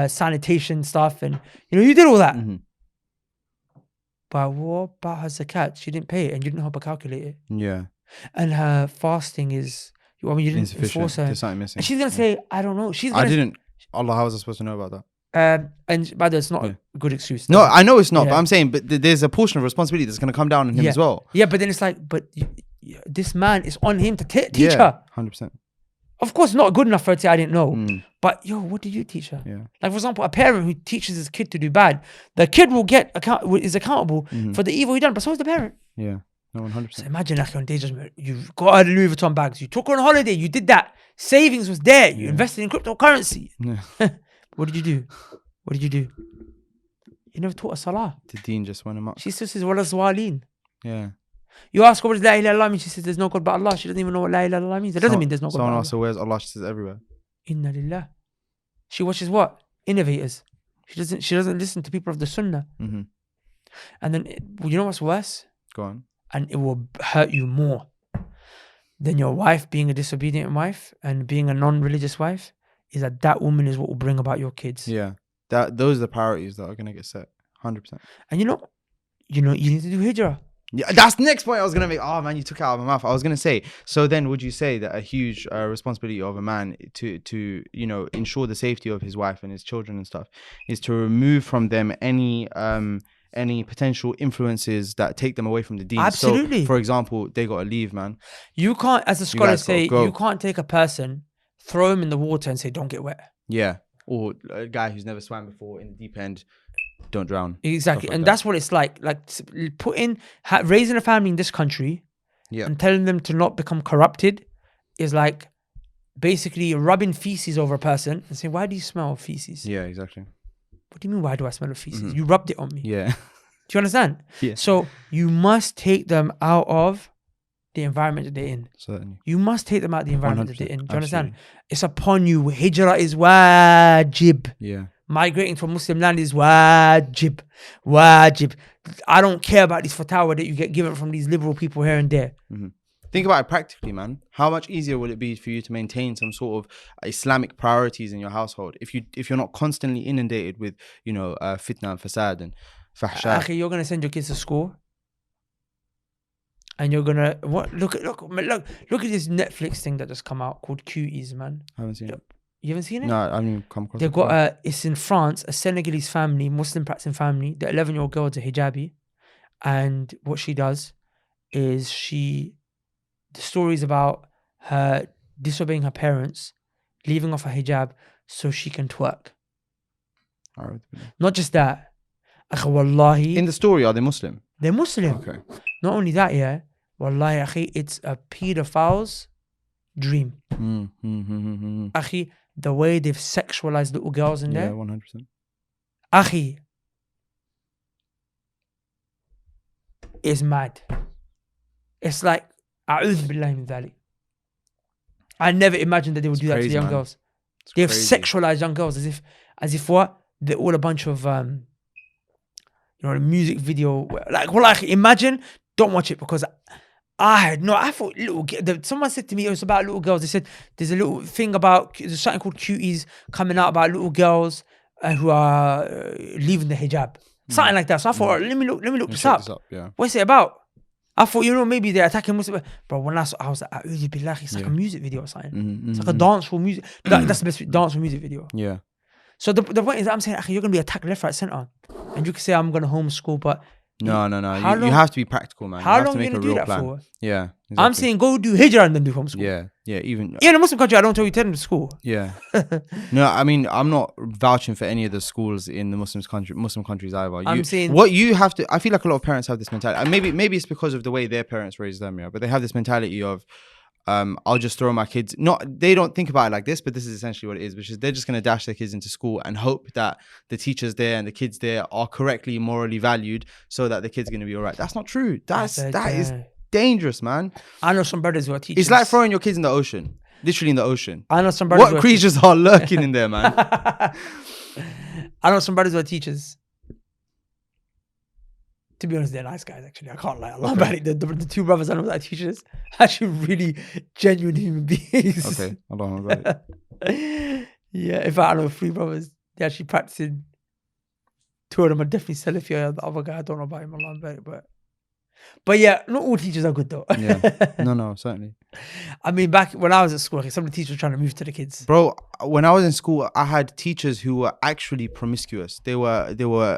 sanitation stuff. And, you did all that. But what about her zakat? She didn't pay it and you didn't help her calculate it. Yeah. And her fasting is... you didn't enforce her. There's something missing. And she's going to say, I don't know. Allah, how was I supposed to know about that? And by the way, it's not a good excuse. No, I know it's not, but I'm saying, but there's a portion of responsibility that's going to come down on him as well. Yeah, but then it's like, this man, is on him to teach her. 100%. Of course, not good enough for her to say, I didn't know. But, what did you teach her? Yeah. Like, for example, a parent who teaches his kid to do bad, the kid will is accountable for the evil he done, but so is the parent. Yeah. No, 100%. So imagine like on day of judgment, you've got her Louis Vuitton bags, you took her on holiday, you did that, savings was there, you invested in cryptocurrency. Yeah. What did you do? What did you do? You never taught her salah. The deen just went amok. She still says, wala zawaleen. Yeah. You ask her what does la ilaha illallah mean? She says, there's no God but Allah. She doesn't even know what la ilaha illallah means. It doesn't mean there's no God but Allah. Someone asks her, where's Allah? She says, everywhere. Inna lillah. She watches what? Innovators. She doesn't listen to people of the sunnah. And then, you know what's worse? Go on. And it will hurt you more than your wife being a disobedient wife and being a non-religious wife, is that woman is what will bring about your kids. Yeah. Those are the priorities that are going to get set. 100%. And you need to do hijrah. Yeah, that's the next point I was going to make. Oh man, you took it out of my mouth. I was going to say, so then would you say that a huge responsibility of a man to ensure the safety of his wife and his children and stuff is to remove from them any potential influences that take them away from the deen? Absolutely. So, for example, they got to leave, man. You can't, as the scholars say, you can't take a person, throw him in the water and say, don't get wet. Yeah. Or a guy who's never swam before in the deep end, don't drown. Exactly. And that's what it's like. Like raising a family in this country and telling them to not become corrupted is like basically rubbing feces over a person and saying, why do you smell feces? Yeah, exactly. What do you mean, why do I smell of feces? You rubbed it on me. Yeah. Do you understand? Yeah. So you must take them out of the environment that they're in. Certainly. You must take them out of the environment that they're in. Do you understand? It's upon you. Hijra is wajib. Yeah. Migrating to a Muslim land is wajib. Wajib. I don't care about this fatwa that you get given from these liberal people here and there. Think about it practically, man. How much easier will it be for you to maintain some sort of Islamic priorities in your household if you're not constantly inundated with fitna and fasad and fahsha? Akhi, you're gonna send your kids to school, and you're gonna look at this Netflix thing that just come out called Cuties, man. I haven't seen it. You haven't seen it? No, I haven't even come across it. They've got it's in France, a Senegalese family, Muslim practicing family. The 11-year-old girl is a hijabi, and what she does is the story is about her disobeying her parents, leaving off her hijab so she can twerk. Not just that. Wallahi. In the story, are they Muslim? They're Muslim. Okay. Not only that, Wallahi, akhi, it's a pedophile's dream. Akhi, the way they've sexualized little girls in there. Yeah, 100%. Akhi, it's mad. It's like, a'udhu billahi min dhalik. I never imagined that they would do that to the young girls. They've sexualized young girls as if what? They're all a bunch of a music video. Like imagine, don't watch it because I thought someone said to me it was about little girls. They said there's a little thing there's something called Cuties coming out about little girls who are leaving the hijab. Something like that. So I thought, let me look this up. What's it about? I thought, maybe they're attacking Muslims. Bro, when I was like, it's like a music video or something. It's like a dancehall music. That's the best dancehall music video. Yeah. So the point is, I'm saying, you're going to be attacked left, right, center. And you can say, I'm going to homeschool, but... No. You have to be practical, man. How long are you going to do that for? Yeah. I'm saying go do hijrah and then do homeschool. Even in a Muslim country, I don't tell you to school. No, I mean, I'm not vouching for any of the schools in the Muslim countries either. I'm saying what you have to. I feel like a lot of parents have this mentality, and maybe it's because of the way their parents raised them, but they have this mentality of, I'll just throw my kids. They don't think about it like this, but this is essentially what it is, which is they're just going to dash their kids into school and hope that the teachers there and the kids there are correctly morally valued, so that the kid's going to be all right. That's not true. That is dangerous, man. I know some brothers who are teachers. It's like throwing your kids in the ocean, literally in the ocean. I know some brothers. What creatures are lurking in there, man? I know some brothers who are teachers. To be honest, they're nice guys, actually. I can't lie. The two brothers I know that are teachers, actually really genuine human beings. Okay, I don't know about it. Yeah, in fact, I know 3 brothers. They're actually practicing. 2 of them are definitely Saleh. The other guy, I don't know about him. Allah about it, but yeah, not all teachers are good though. No, certainly. I mean, back when I was at school, some of the teachers were trying to move to the kids. Bro, when I was in school, I had teachers who were actually promiscuous. They were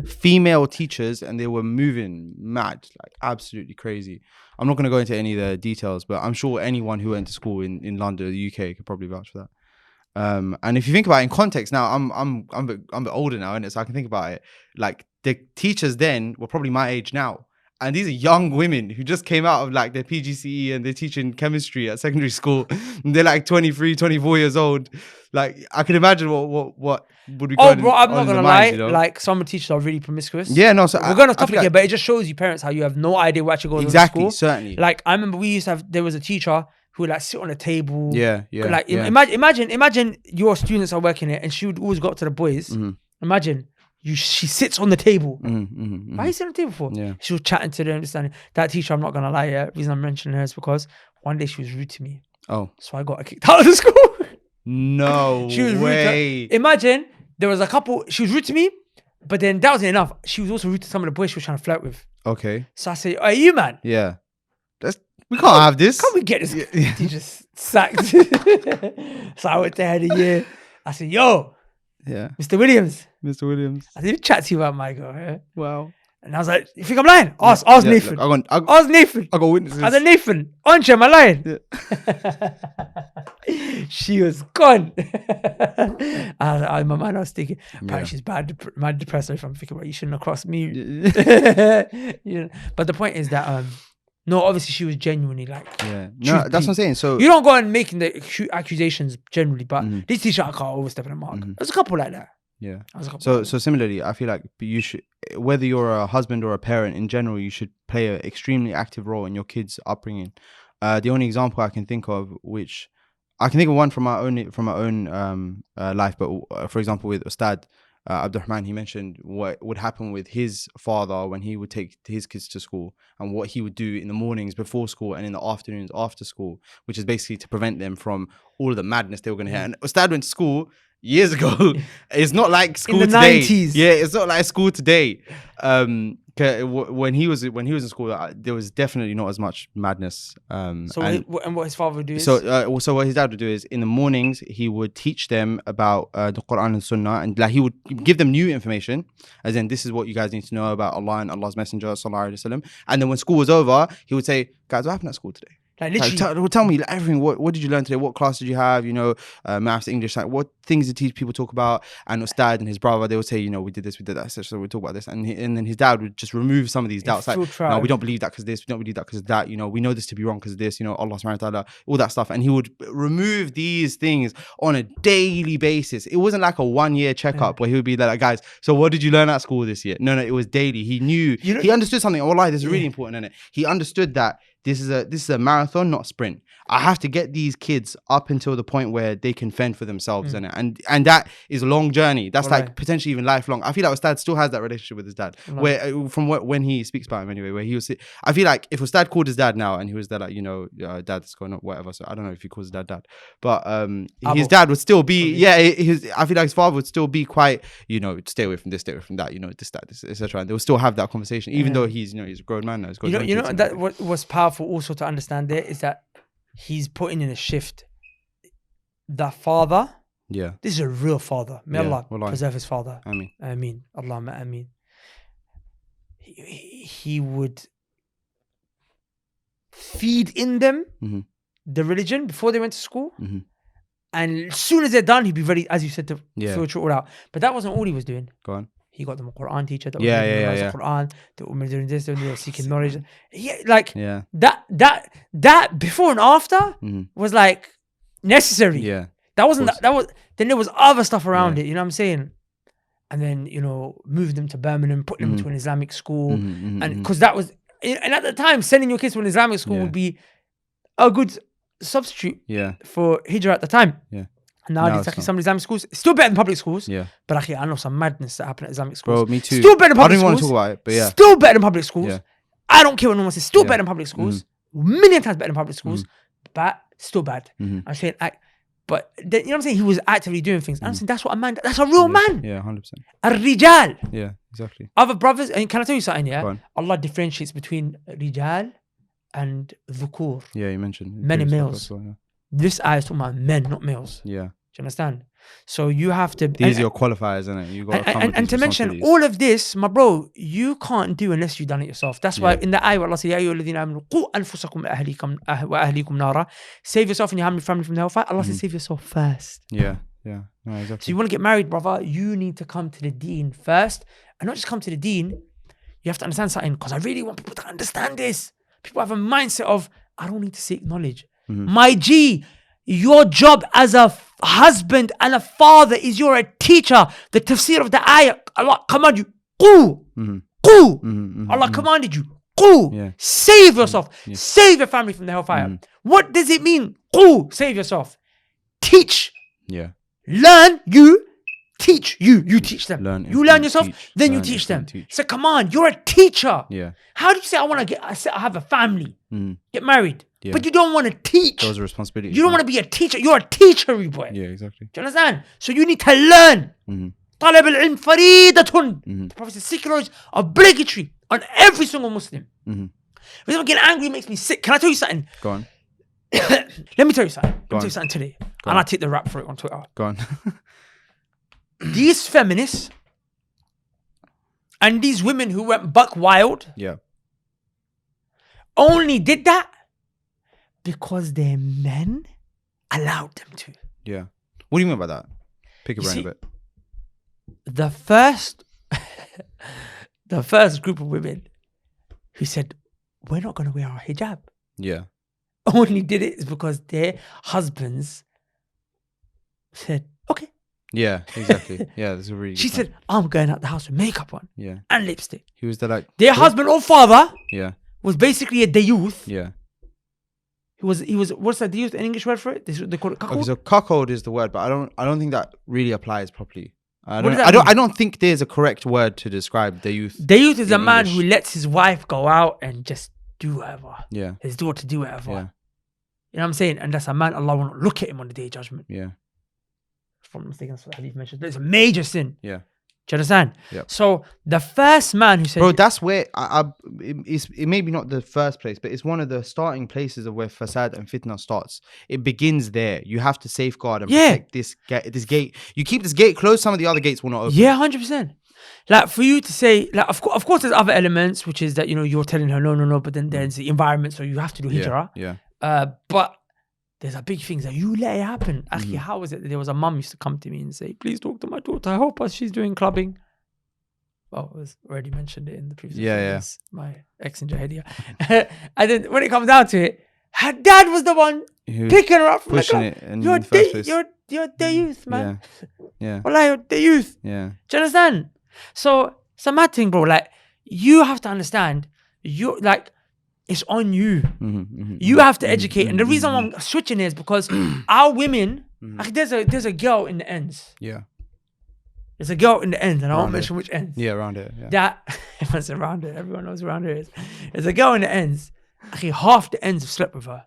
female teachers, and they were moving mad, like absolutely crazy. I'm not going to go into any of the details, but I'm sure anyone who went to school in London or the UK could probably vouch for that. And if you think about it in context, now I'm a bit older now, and so I can think about it. Like the teachers then were probably my age now. And these are young women who just came out of like their PGCE and they're teaching chemistry at secondary school. And they're like 23, 24 years old. Like I can imagine what would be going on. Oh, bro, I'm not gonna lie. You know? Like some teachers are really promiscuous. Yeah, no. So we're going off topic here, but it just shows you parents how you have no idea what actually goes on in school. Certainly. Like I remember we used to have. There was a teacher who would like sit on a table. Like imagine your students are working it, and she would always go up to the boys. Mm-hmm. Imagine. She sits on the table. Why are you sitting on the table for? Yeah. She was chatting to them. That teacher, I'm not going to lie, the reason I'm mentioning her is because one day she was rude to me. Oh. So I got kicked out of the school. No she was way. Rude to, imagine, there was a couple, she was rude to me, but then that wasn't enough. She was also rude to some of the boys she was trying to flirt with. Okay. So I said, hey, you man. Yeah. We can't have this. Can't we get this teacher sacked? So I went to head of the year. I said, yo. Yeah. Mr. Williams. I didn't chat to you about my girl, yeah? Wow. And I was like, you think I'm lying? Ask Nathan. Ask Nathan. I got witnesses. I said, Nathan, aren't you? Am I lying? Yeah. She was gone. I was like, in my mind, I was thinking, apparently she's mad depressed. If I'm thinking, well, you shouldn't have crossed me. Yeah. But the point is that, no, obviously she was genuinely like. Yeah. No, that's what I'm saying. So you don't go and making the accusations generally, but this teacher I can't overstep in the mark. There's a couple like that. Yeah. So similarly, I feel like you should, whether you're a husband or a parent in general, you should play an extremely active role in your kids' upbringing. The only example I can think of, which I can think of one from my own life, but for example with Ustad Abdurrahman, he mentioned what would happen with his father when he would take his kids to school, and what he would do in the mornings before school and in the afternoons after school, which is basically to prevent them from all of the madness they were going to hear. And Ustad went to school years ago. It's not like school in the today. 90s. Yeah, it's not like school today. When he was in school, there was definitely not as much madness. So what his father would do is? So what his dad would do is in the mornings he would teach them about the Quran and Sunnah, and like he would give them new information, as in this is what you guys need to know about Allah and Allah's Messenger sallallahu alaihi wasallam. And then when school was over, he would say, "Guys, what happened at school today?" Like literally, tell me everything. What did you learn today? What class did you have? You know, maths, English. Like what things did people talk about? And Ustad and his brother, they would say, you know, we did this, we did that. So we talk about this, and then his dad would just remove some of these doubts. Like, no, we don't believe that because this. We don't believe that because of that. You know, we know this to be wrong because of this. You know, Allah subhanahu wa ta'ala, all that stuff. And he would remove these things on a daily basis. It wasn't like a 1 year checkup where he would be like, guys, so what did you learn at school this year? No, it was daily. He knew, he understood something. Oh, this is really important, isn't it? He understood that this is a marathon, not a sprint. I have to get these kids up until the point where they can fend for themselves, and that is a long journey. That's potentially even lifelong. I feel like Ustad still has that relationship with his dad, where from when he speaks about him anyway, where he was. I feel like if Ustad called his dad now and he was there like, you know, dad's going on whatever. So I don't know if he calls his dad, but his dad would still be I feel like his father would still be quite, you know, stay away from this, stay away from that, you know, this, etc. And they'll still have that conversation, even though he's a grown man now. You know that what was powerful also to understand there is that he's putting in a shift. That father, this is a real father. May Allah preserve his father. Ameen. Allahumma ameen. He would feed in them the religion before they went to school. And as soon as they're done, he'd be ready, as you said, to filter it all out. But that wasn't all he was doing. Go on. He got them a Quran teacher that the Quran, that were doing this, they were seeking knowledge. That before and after was like necessary. Yeah. That wasn't that was then there was other stuff around it, you know what I'm saying? And then, you know, moving them to Birmingham, putting them to an Islamic school. And because that was, and at the time, sending your kids to an Islamic school would be a good substitute for Hijra at the time. Yeah. And nowadays, actually, some Islamic schools, still better than public schools. Yeah. But actually, I know some madness that happen at Islamic schools. Bro, me too. Still better than public schools. I don't even want to talk about it, but yeah. Still better than public schools. Yeah. I don't care what no one says. Still better than public schools. Million times better than public schools. But still bad. I'm saying, but then, you know what I'm saying? He was actively doing things. I'm saying that's what a man, that's a real man. Yeah, 100%. Ar-rijal. Yeah, exactly. Other brothers, and can I tell you something, Go on. Allah differentiates between rijal and dhukur. Yeah, you mentioned. Men and males. Well, This ayah is talking about men, not males. yeah. Do you understand? So you have to... These are your qualifiers, isn't it? You got to come with and to mention, all of this, my bro, you can't do unless you've done it yourself. That's why in the ayah, Allah says, يَا أَيُّهَا الَّذِينَ آمَنُوا قُوا أَنفُسَكُمْ وَأَهْلِيكُمْ نَارًا. Save yourself and your family from the hellfire. Allah says, save yourself first. Yeah, yeah. No, exactly. So you want to get married, brother, you need to come to the deen first. And not just come to the deen, you have to understand something, because I really want people to understand this. People have a mindset of, I don't need to seek knowledge. My G, your job as a husband and a father is you're a teacher. The tafsir of the ayah, Allah commanded you, qu. Allah commanded you, qu. Yeah. Save yourself. Save your family from the hellfire. What does it mean? Qu, save yourself. Teach. Yeah. Learn, you. Teach. You teach them. You learn yourself, teach. then you teach them. It's a command. You're a teacher. Yeah. How do you say, I have a family, get married, but you don't want to teach? Those are responsibilities. You don't want to be a teacher. You're a teachery boy. Yeah, exactly. Do you understand? So you need to learn. طلب العلم فريضة. The Prophet says, seeking knowledge obligatory on every single Muslim. When someone getting angry makes me sick. Can I tell you something? Go on. Let me tell you something. Let me tell you something today. And I take the rap for it on Twitter. Go on. These feminists and these women who went buck wild only did that because their men allowed them to. Yeah. What do you mean by that? Pick your brain a bit. The first group of women who said, we're not going to wear our hijab. Yeah. Only did it is because their husbands said, okay. Yeah, exactly. Yeah, that's a really good She point. said, I'm going out the house with makeup on. Yeah. And lipstick. He was there like... Their husband or father was basically a dayuth. Yeah. He was what's that dayuth, an English word for it? They call it cuckold? Okay, so cuckold is the word, but I don't think that really applies properly. I don't think there's a correct word to describe dayuth. Dayuth is a man who lets his wife go out and just do whatever. Yeah. His daughter do whatever. Yeah. You know what I'm saying? And that's a man, Allah will not look at him on the day of judgment. Yeah. If I'm not mistaken, that's what Hadith mentioned. It's a major sin. Yeah. Do you understand? Yeah. So the first man who said... Bro, that's where... it may be not the first place, but it's one of the starting places of where fasad and fitna starts. It begins there. You have to safeguard and protect this gate. You keep this gate closed, some of the other gates will not open. Yeah, 100%. Like, for you to say... Like, of course, there's other elements, which is that, you know, you're telling her, no, but then there's the environment, so you have to do hijrah. Yeah. But there's a big thing that you let it happen. Actually, how is it that there was a mum used to come to me and say, please talk to my daughter. I hope she's doing clubbing. Well, it was already mentioned it in the previous videos, my ex in Jahiliyyah. And then when it comes down to it, her dad was the one picking her up from pushing the club. it in the first place. You're the youth, man. Yeah. Well, you're the youth. Yeah. Do you understand? So it's a mad thing, bro. Like, you have to understand, it's on you. You have to educate. And the reason why I'm switching is because our women, like, there's a girl in the ends. Yeah. There's a girl in the ends, and I won't mention which ends. Yeah, around it. Yeah. That, everyone's around it. Everyone knows around it is. There's a girl in the ends. Actually, half the ends have slept with her.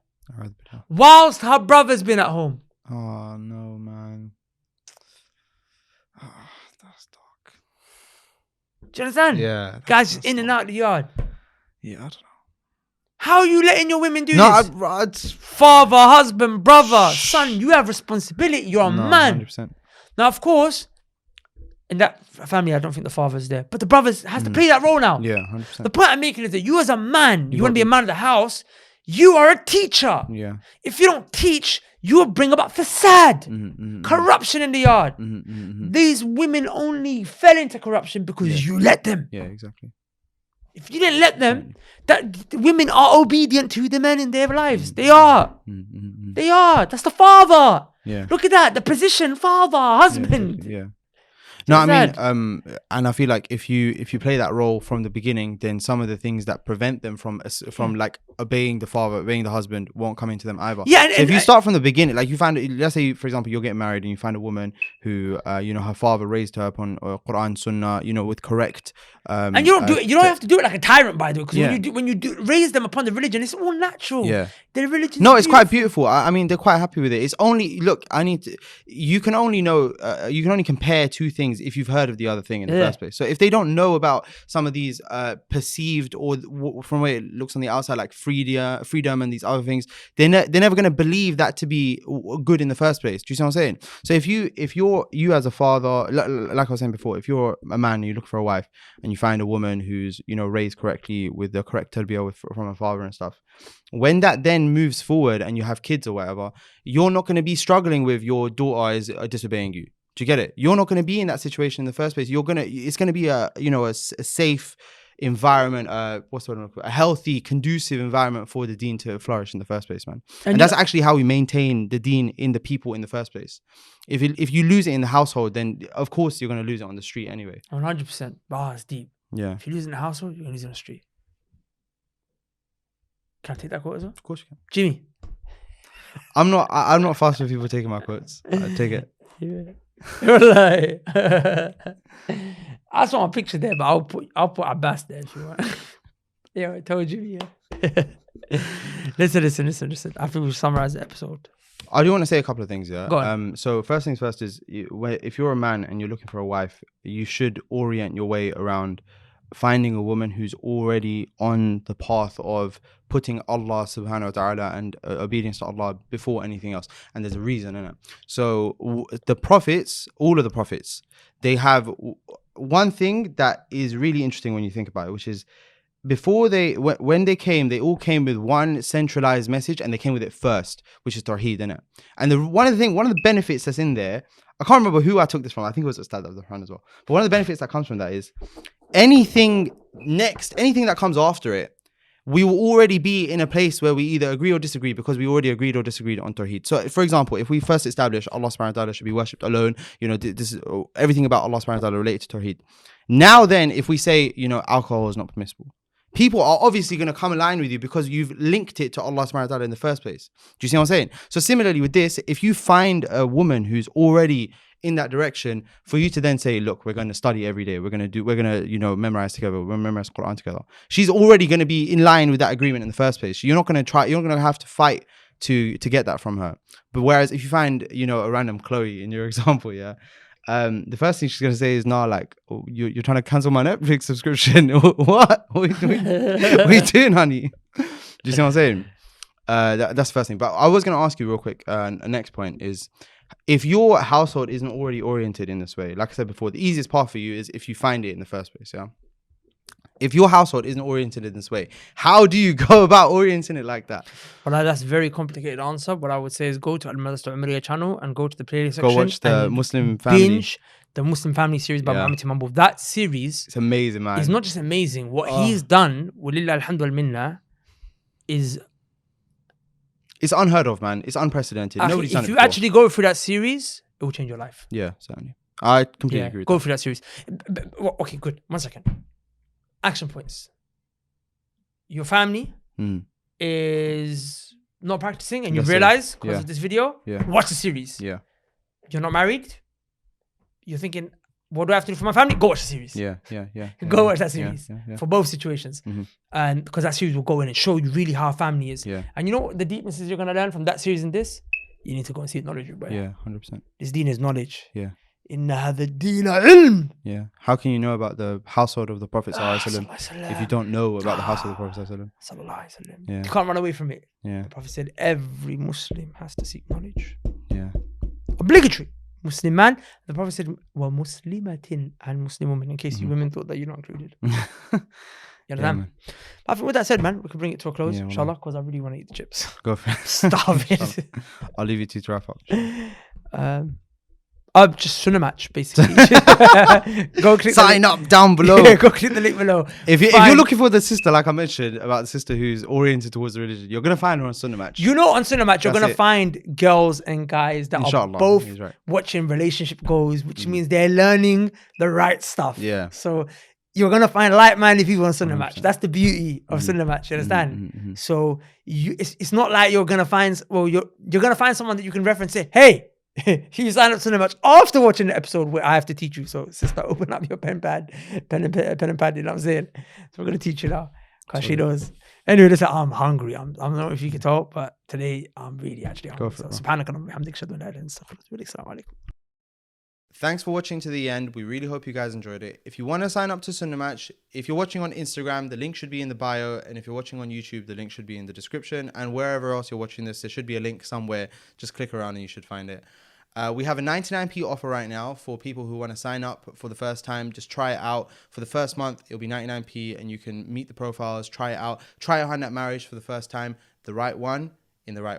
Whilst her brother's been at home. Oh, no, man. Oh, that's dark. Do you understand? Yeah. Guys in and out of the yard. Yeah, I don't know. How are you letting your women do this? No, father, husband, brother, son, you have responsibility. You're a man. 100%. Now, of course, in that family, I don't think the father's there. But the brothers has to play that role now. Yeah, 100%. The point I'm making is that you as a man, you want to be a man of the house, You are a teacher. Yeah. If you don't teach, you will bring about fasad, corruption in the yard. These women only fell into corruption because you let them. Yeah, exactly. If you didn't let them, that women are obedient to the men in their lives. They are. They are. That's the father. Yeah. Look at that. The position, father, husband. Yeah. No, I mean, and I feel like if you play that role from the beginning, then some of the things that prevent them from like obeying the father, obeying the husband, won't come into them either. Yeah, so if you start from the beginning, like you find, let's say for example you're getting married and you find a woman who, her father raised her upon Quran, Sunnah, with correct. And you don't do it. You don't have to do it like a tyrant, by the way, because when you raise them upon the religion, it's all natural. Yeah, their religion. No, it's quite beautiful. I mean, they're quite happy with it. It's only you can only know, you can only compare two things if you've heard of the other thing in the first place. So if they don't know about some of these perceived or from where it looks on the outside like freedom and these other things, they're never going to believe that to be good in the first place. Do you see what I'm saying? So if you as a father, like I was saying before, if you're a man and you look for a wife and you find a woman who's raised correctly with the correct tarbiyah from a father and stuff, when that then moves forward and you have kids or whatever, you're not going to be struggling with your daughter is disobeying you. Do you get it? You're not going to be in that situation in the first place. It's going to be a safe environment, a healthy, conducive environment for the deen to flourish in the first place, man. And that's actually how we maintain the deen in the people in the first place. If you lose it in the household, then of course you're going to lose it on the street anyway. 100%. Wow, it's deep. Yeah. If you lose it in the household, you're going to lose it on the street. Can I take that quote as well? Of course you can. Jimmy. I'm not fast with people taking my quotes. I take it. Yeah. Like, I saw a picture there, but I'll put Abbas there if you want. Yeah, I told you. Yeah. Listen. I think we'll summarize the episode. I do want to say a couple of things. Yeah. Go on. So first things first is if you're a man and you're looking for a wife, you should orient your way around finding a woman who's already on the path of putting Allah subhanahu wa ta'ala and obedience to Allah before anything else. And there's a reason in it. So the prophets, all of the prophets, they have one thing that is really interesting when you think about it, which is when they came, they all came with one centralized message and they came with it first, which is Tawheed, innit? And one of the benefits that's in there, I can't remember who I took this from. I think it was Ustad Abdul Rahman as well. But one of the benefits that comes from that is anything that comes after it, we will already be in a place where we either agree or disagree because we already agreed or disagreed on Tawheed. So, for example, if we first establish Allah subhanahu wa ta'ala should be worshipped alone, this is everything about Allah subhanahu wa ta'ala related to Tawheed. Now then, if we say, alcohol is not permissible, people are obviously going to come in line with you because you've linked it to Allah subhanahu wa ta'ala in the first place. Do you see what I'm saying? So similarly with this, if you find a woman who's already in that direction, for you to then say, look, we're going to study every day, we're going to memorize together, we're going to memorize Quran together, she's already going to be in line with that agreement in the first place. You're not going to have to fight to get that from her. But whereas if you find a random Chloe in your example, the first thing she's going to say is, you're trying to cancel my Netflix subscription. What are you doing, honey? Do you see what I'm saying? That's the first thing. But I was going to ask you real quick, next point is, if your household isn't already oriented in this way, like I said before, the easiest path for you is if you find it in the first place, yeah? If your household isn't oriented in this way, how do you go about orienting it like that? Well, that's a very complicated answer. What I would say is go to Al-Madrasa Umriya channel and go to the playlist section. Go watch the Muslim Family. Binge the Muslim Family series by Muhammad Imam. That series... It's amazing, man. It's not just amazing. What he's done, walillah alhamdu wal minna, is... It's unheard of, man. It's unprecedented. Nobody's done it before. If you actually go through that series, it will change your life. Yeah, certainly. I completely agree with that. Go through that series. Okay, good. 1 second. Action points. Your family is not practicing and you realize because of this video, watch the series. Yeah. You're not married. You're thinking, what do I have to do for my family? Go watch the series. Go watch that series for both situations. And because that series will go in and show you really how family is. Yeah. And you know what the deepnesses you're going to learn from that series and this? You need to go and see it knowledge, bro. Yeah, 100%. This deen is knowledge. Yeah. Inna hadha ad-deena ilm. Yeah. How can you know about the household of the Prophet if you don't know about the household of the Prophet Yeah. You can't run away from it. Yeah. The Prophet said every Muslim has to seek knowledge. Yeah. Obligatory. Muslim man. The Prophet said, wa muslimatin and Muslim woman, in case you women thought that you're not included. You understand? man. I think with that said, man, we can bring it to a close, Yeah, inshallah, because I really want to eat the chips. Go for it. Starving. I'll leave you two to wrap up. Just Sunnah match, basically. Go click Sign up down below. Yeah, go click the link below. If you're looking for the sister, like I mentioned, about the sister who's oriented towards the religion, you're going to find her on Sunnah Match. You know, on Sunnah Match, you're going to find girls and guys that Inshallah, are both right. watching relationship goals, which means they're learning the right stuff. Yeah. So you're going to find like-minded people on Sunnah Match. That's the beauty of Sunnah Match, you understand? So it's not like you're going to find, you're going to find someone that you can reference and say, hey, you sign up to Sunnah Match after watching the episode where I have to teach you. So sister, open up your pen and pad, you know what I'm saying? So we're going to teach you now. Because she knows. Anyway, listen, I'm hungry. I don't know if you can talk, but today I'm really actually hungry. Thanks for watching to the end. We really hope you guys enjoyed it. If you want to sign up to Sunnah Match, if you're watching on Instagram, the link should be in the bio. And if you're watching on YouTube, the link should be in the description. And wherever else you're watching this, there should be a link somewhere. Just click around and you should find it. We have a 99p offer right now for people who want to sign up for the first time. Just try it out. For the first month, it'll be 99p and you can meet the profiles, try it out. Try your hand at marriage for the first time, the right one in the right way.